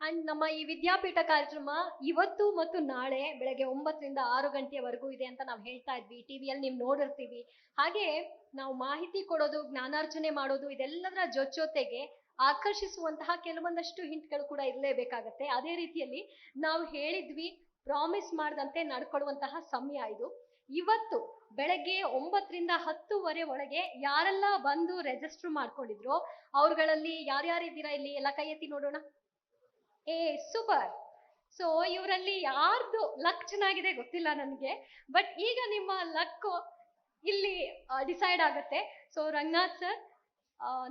And ನಮ್ಮ ಈ ವಿದ್ಯಾಪೀಠ ಕಾರ್ಯಕ್ರಮ ಇವತ್ತು ಮತ್ತು ನಾಳೆ ಬೆಳಗ್ಗೆ 9ರಿಂದ 6 ಗಂಟೆಯವರೆಗೂ ಇದೆ ಅಂತ ನಾವು ಹೇಳ್ತಾ ಇದ್ವಿ. ಟಿವಿಯಲ್ಲಿ ನೀವು ನೋಡಿರ್ತೀವಿ. ಹಾಗೆ ನಾವು ಮಾಹಿತಿ ಕೊಡೋದು, ಜ್ಞಾನಾರ್ಜನೆ ಮಾಡೋದು, ಇದೆಲ್ಲದರ ಜೊತೆಗೆ ಆಕರ್ಷಿಸುವಂತಹ ಕೆಲವೊಂದಷ್ಟು ಹಿಂಟ್ಗಳು ಕೂಡ ಇರಲೇಬೇಕಾಗತ್ತೆ. ಅದೇ ರೀತಿಯಲ್ಲಿ ನಾವು ಹೇಳಿದ್ವಿ, ಪ್ರಾಮಿಸ್ ಮಾಡದಂತೆ ನಡ್ಕೊಳ್ಳುವಂತಹ ಸಮಯ ಇದು. ಇವತ್ತು ಬೆಳಗ್ಗೆ 9ರಿಂದ 10 ಒಳಗೆ ಯಾರೆಲ್ಲ ಬಂದು ರಿಜಿಸ್ಟರ್ ಮಾಡ್ಕೊಂಡಿದ್ರು ಅವ್ರುಗಳಲ್ಲಿ ಯಾರ್ಯಾರಿದ್ದೀರಾ ಇಲ್ಲಿ ಎಲ್ಲ ಕೈ ಎತ್ತಿ ನೋಡೋಣ. ಸೂಪರ್. ಸೊ ಇವರಲ್ಲಿ ಯಾರ್ದು ಲಕ್ ಚೆನ್ನಾಗಿದೆ ಗೊತ್ತಿಲ್ಲ ನನಗೆ, ಬಟ್ ಈಗ ನಿಮ್ಮ ಲಕ್ ಇಲ್ಲಿ ಡಿಸೈಡ್ ಆಗುತ್ತೆ. ಸೊ ರಂಗನಾಥ್ ಸರ್,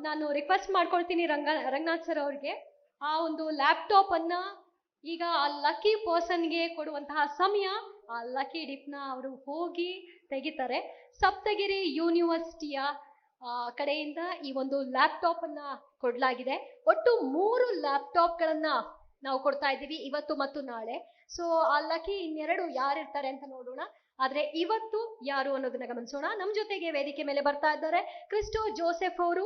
ನಾನು ರಿಕ್ವೆಸ್ಟ್ ಮಾಡ್ಕೊಳ್ತೀನಿ ರಂಗನಾಥ್ ಸರ್ ಅವ್ರಿಗೆ ಆ ಒಂದು ಲ್ಯಾಪ್ಟಾಪ್ ಅನ್ನ ಈಗ ಆ ಲಕ್ಕಿ ಪರ್ಸನ್ಗೆ ಕೊಡುವಂತಹ ಸಮಯ. ಆ ಲಕ್ಕಿ ಡಿಪ್ನ ಅವರು ಹೋಗಿ ತೆಗಿತಾರೆ. ಸಪ್ತಗಿರಿ ಯೂನಿವರ್ಸಿಟಿಯ ಕಡೆಯಿಂದ ಈ ಒಂದು ಲ್ಯಾಪ್ಟಾಪ್ ಅನ್ನ ಕೊಡಲಾಗಿದೆ. ಒಟ್ಟು 3 ಲ್ಯಾಪ್ಟಾಪ್ಗಳನ್ನ ನಾವು ಕೊಡ್ತಾ ಇದ್ದೀವಿ ಇವತ್ತು ಮತ್ತು ನಾಳೆ. ಸೊ ಆ ಲಕ್ಕಿ ಇನ್ನೆರಡು ಯಾರಿರ್ತಾರೆ ಅಂತ ನೋಡೋಣ. ಆದ್ರೆ ಇವತ್ತು ಯಾರು ಅನ್ನೋದನ್ನ ಗಮನಿಸೋಣ. ನಮ್ಮ ಜೊತೆಗೆ ವೇದಿಕೆ ಮೇಲೆ ಬರ್ತಾ ಇದ್ದಾರೆ ಕ್ರಿಸ್ಟೋ ಜೋಸೆಫ್ ಅವರು,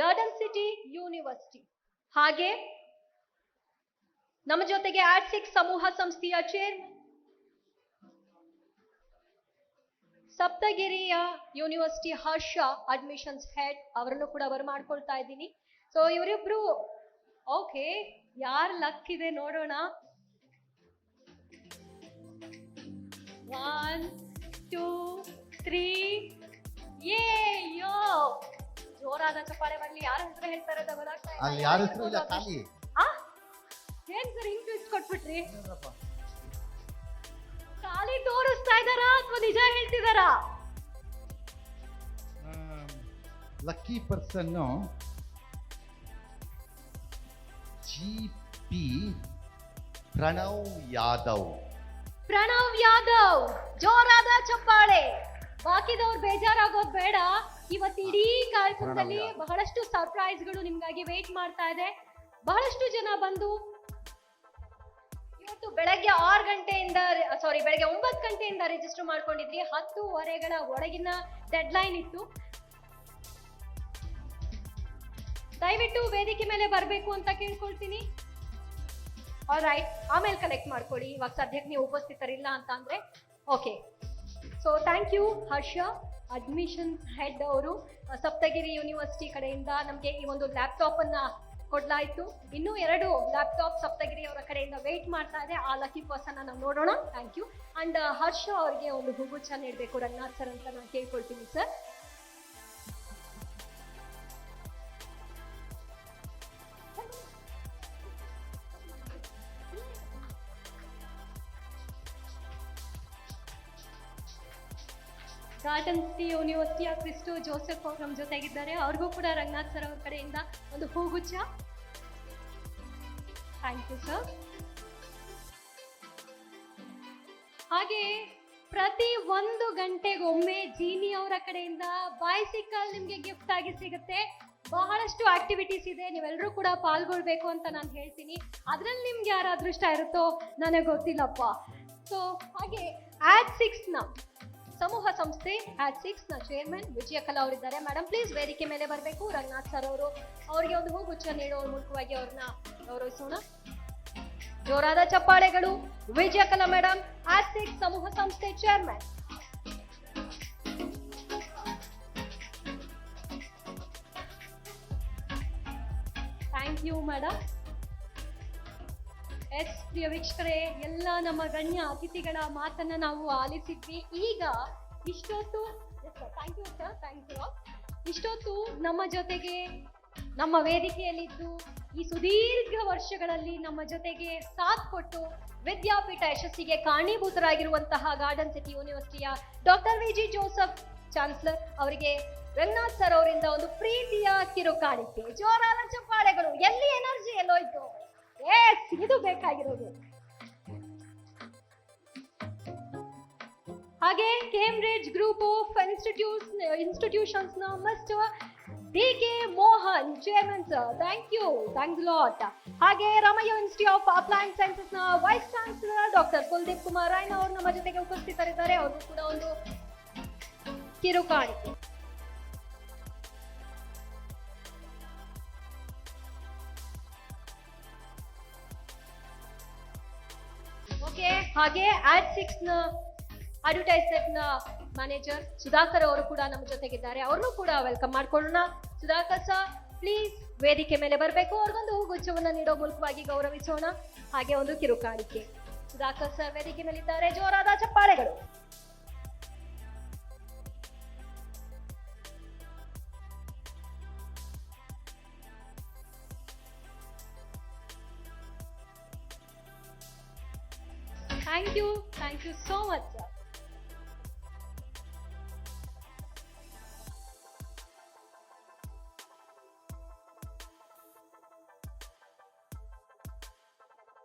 ಗಾರ್ಡನ್ ಸಿಟಿ ಯೂನಿವರ್ಸಿಟಿ. ಹಾಗೆ ನಮ್ಮ ಜೊತೆಗೆ ಆಡ್6 ಸಮೂಹ ಸಂಸ್ಥೆಯ ಚೇರ್ಮನ್, ಸಪ್ತಗಿರಿಯ ಯೂನಿವರ್ಸಿಟಿ ಹರ್ಷ ಅಡ್ಮಿಷನ್ಸ್ ಹೆಡ್, ಅವರನ್ನು ಕೂಡ ಮಾಡ್ಕೊಳ್ತಾ ಇದ್ದೀನಿ. ಸೊ ಇವರಿಬ್ರು ಓಕೆ, ಯಾರ್ ಲಕ್ ಇದೆ ನೋಡೋಣ. 1 2 3 ಯೋ ಜೋರಾದ ಚಪ್ಪಾಳೆ ಬರ್ಲಿ. ಯಾರ ಹೆಸರು ಹೇಳ್ತಾರೆ ಅಂತ ಗೊತ್ತಾಗ್ತಾ ಇಲ್ಲ. ಏನ್ ಸರ್ ಹಿಂಗ್ ಟ್ವಿಸ್ಟ್ ಕೊಟ್ಬಿಟ್ರಿ? ಖಾಲಿ ತೋರಿಸ್ತಾ ಇದ್ದಾರಾ ಅಥವಾ ನಿಜ ಹೇಳ್ತಿದಾರಾ? Lucky person GP Pranav Yadav. ಜೋರಾದ ಚಪ್ಪಾಳೆ. ಬಾಕಿದವ್ರು ಬೇಜಾರಾಗೋದು ಬೇಡ. ಇವತ್ತು ಇಡೀ ಕಾರ್ಯಕ್ರಮದಲ್ಲಿ ಬಹಳಷ್ಟು ಸರ್ಪ್ರೈಸ್ಗಳು ನಿಮ್ಗಾಗಿ ವೇಟ್ ಮಾಡ್ತಾ ಇದೆ. ಬಹಳಷ್ಟು ಜನ ಬಂದು ಇವತ್ತು ಬೆಳಗ್ಗೆ 9 ಗಂಟೆಯಿಂದ ರಿಜಿಸ್ಟರ್ ಮಾಡ್ಕೊಂಡಿದ್ರಿ. 10:15 ಒಳಗಿನ ಡೆಡ್ಲೈನ್ ಇತ್ತು. ದಯವಿಟ್ಟು ವೇದಿಕೆ ಮೇಲೆ ಬರಬೇಕು ಅಂತ ಕೇಳ್ಕೊಳ್ತೀನಿ. ಆಲ್ರೈಟ್, ಆಮೇಲೆ ಕಲೆಕ್ಟ್ ಮಾಡ್ಕೊಳ್ಳಿ. ಇವಾಗ ಸದ್ಯಕ್ಕೆ ನೀವು ಉಪಸ್ಥಿತರಿಲ್ಲ ಅಂತ ಅಂದ್ರೆ okay. So thank you Harsha, admissions head ಅವರು, ಸಪ್ತಗಿರಿ ಯೂನಿವರ್ಸಿಟಿ ಕಡೆಯಿಂದ ನಮಗೆ ಈ ಒಂದು ಲ್ಯಾಪ್ಟಾಪ್ ಅನ್ನ ಕೊಡ್ಲಾಯ್ತು. ಇನ್ನೂ 2 ಲ್ಯಾಪ್ಟಾಪ್ ಸಪ್ತಗಿರಿ ಅವರ ಕಡೆಯಿಂದ ವೇಟ್ ಮಾಡ್ತಾ ಇದೆ. ಆ ಲಕ್ಕಿ ಪರ್ಸನ್ ನಾವು ನೋಡೋಣ. Thank you. ಅಂಡ್ ಹರ್ಷ ಅವರಿಗೆ ಒಂದು ಹೂಗುಚ್ಛ ನೀಡಬೇಕು ರಂಗನಾಥ್ ಸರ್ ಅಂತ ನಾನು ಕೇಳ್ಕೊಳ್ತೀನಿ ಸರ್. ಗಾರ್ಡನ್ ಸಿಟಿ ಯೂನಿವರ್ಸಿಟಿಯ ಕ್ರಿಸ್ಟೋ ಜೋಸೆಫ್ ಅವರು ನಮ್ಮ ಜೊತೆಗಿದ್ದಾರೆ. ಅವ್ರಿಗೂ ಕೂಡ ರಂಗನಾಥ್ ಸರ್ ಅವ್ರ ಕಡೆಯಿಂದ ಒಂದು ಹೂಗುಚ್ಛ. Thank you sir. ಹಾಗೆ ಪ್ರತಿ 1 ಗಂಟೆಗೊಮ್ಮೆ ಜೀನಿ ಅವರ ಕಡೆಯಿಂದ ಬೈಸಿಕಲ್ ನಿಮ್ಗೆ ಗಿಫ್ಟ್ ಆಗಿ ಸಿಗುತ್ತೆ. ಬಹಳಷ್ಟು ಆಕ್ಟಿವಿಟೀಸ್ ಇದೆ, ನೀವೆಲ್ಲರೂ ಕೂಡ ಪಾಲ್ಗೊಳ್ಬೇಕು ಅಂತ ನಾನು ಹೇಳ್ತೀನಿ. ಅದ್ರಲ್ಲಿ ನಿಮ್ಗೆ ಯಾರ ಅದೃಷ್ಟ ಇರುತ್ತೋ ನನಗೆ ಗೊತ್ತಿಲ್ಲಪ್ಪ. ಸೊ ಹಾಗೆ ಆಡ್6ನ ಸಮೂಹ ಸಂಸ್ಥೆ ಆಡ್6ನ ಚೇರ್ಮನ್ ವಿಜಯಕಲಾ ಅವರಿದ್ದಾರೆ. ಮೇಡಮ್ ಪ್ಲೀಸ್ ವೇದಿಕೆ ಮೇಲೆ ಬರಬೇಕು. ರಂಗನಾಥ್ ಸರ್ ಅವರು ಅವರಿಗೆ ಒಂದು ಹೂಗುಚ್ಛ ನೀಡುವ ಮೂಲಕವಾಗಿ ಅವ್ರನ್ನ ಗೌರವಿಸೋಣ. ಜೋರಾದ ಚಪ್ಪಾಳೆಗಳು. ವಿಜಯಕಲಾ ಮೇಡಮ್, ಆಡ್6 ಸಮೂಹ ಸಂಸ್ಥೆ ಚೇರ್ಮನ್. Thank you madam. ಪ್ರಿಯ ವೀಕ್ಷಕರೇ, ಎಲ್ಲ ನಮ್ಮ ಗಣ್ಯ ಅತಿಥಿಗಳ ಮಾತನ್ನ ನಾವು ಆಲಿಸಿದ್ವಿ. ಈಗ ಇಷ್ಟೊತ್ತು thank you sir, thank you. ಇಷ್ಟೊತ್ತು ನಮ್ಮ ಜೊತೆಗೆ ನಮ್ಮ ವೇದಿಕೆಯಲ್ಲಿದ್ದು ಈ ಸುದೀರ್ಘ ವರ್ಷಗಳಲ್ಲಿ ನಮ್ಮ ಜೊತೆಗೆ ಸಾಥ್ ಕೊಟ್ಟು ವಿದ್ಯಾಪೀಠ ಯಶಸ್ಸಿಗೆ ಕಾರಣೀಭೂತರಾಗಿರುವಂತಹ ಗಾರ್ಡನ್ ಸಿಟಿ ಯೂನಿವರ್ಸಿಟಿಯ ಡಾಕ್ಟರ್ ವಿಜಿ ಜೋಸೆಫ್ ಚಾನ್ಸಲರ್ ಅವರಿಗೆ ರಂಗನಾಥ್ ಸರ್ ಅವರಿಂದ ಒಂದು ಪ್ರೀತಿಯ ಕಿರುಕಾಣಿಕೆ. ಜೋರಾದ ಚಪ್ಪಾಳೆಗಳು. ಎಲ್ಲಿ ಎನರ್ಜಿ ಎಲ್ಲೋಯ್ತು? ಇದು ಬೇಕಾಗಿರೋದು. ಹಾಗೆ ಕೇಂಬ್ರಿಡ್ಜ್ ಗ್ರೂಪ್ ಆಫ್ ಇನ್ಸ್ಟಿಟ್ಯೂಷನ್ಸ್ ನ mister DK Mohan, chairman sir, thank you, thanks lot. ಹಾಗೆ Ramaiah institute of applied sciences ನ vice chancellor doctor Kuldeep Kumar Rai ಅವರು ನಮ್ಮ ಜೊತೆಗೆ ಉಪಸ್ಥಿತರಿದ್ದಾರೆ. ಅವರು ಕೂಡ ಒಂದು ಕಿರುಕಾಣಿಕೆ. ಹಾಗೆ Ad6 ನ ಅಡ್ವರ್ಟೈಸ್ಮೆಂಟ್ ನ ಮ್ಯಾನೇಜರ್ ಸುಧಾಕರ್ ಅವರು ಕೂಡ ನಮ್ಮ ಜೊತೆಗಿದ್ದಾರೆ. ಅವ್ರನ್ನೂ ಕೂಡ ವೆಲ್ಕಮ್ ಮಾಡ್ಕೊಳ್ಳೋಣ. ಸುಧಾಕರ್ ಸರ್ ಪ್ಲೀಸ್ ವೇದಿಕೆ ಮೇಲೆ ಬರಬೇಕು. ಅವ್ರಿಗೊಂದು ಹೂಗುಚ್ಛವನ್ನ ನೀಡೋ ಮೂಲಕವಾಗಿ ಗೌರವಿಸೋಣ. ಹಾಗೆ ಒಂದು ಕಿರುಕಾಣಿಕೆ. ಸುಧಾಕರ್ ಸರ್ ವೇದಿಕೆ ಮೇಲಿದ್ದಾರೆ. ಜೋರಾದ ಚಪ್ಪಾಳೆಗಳು. Thank you so much, sir.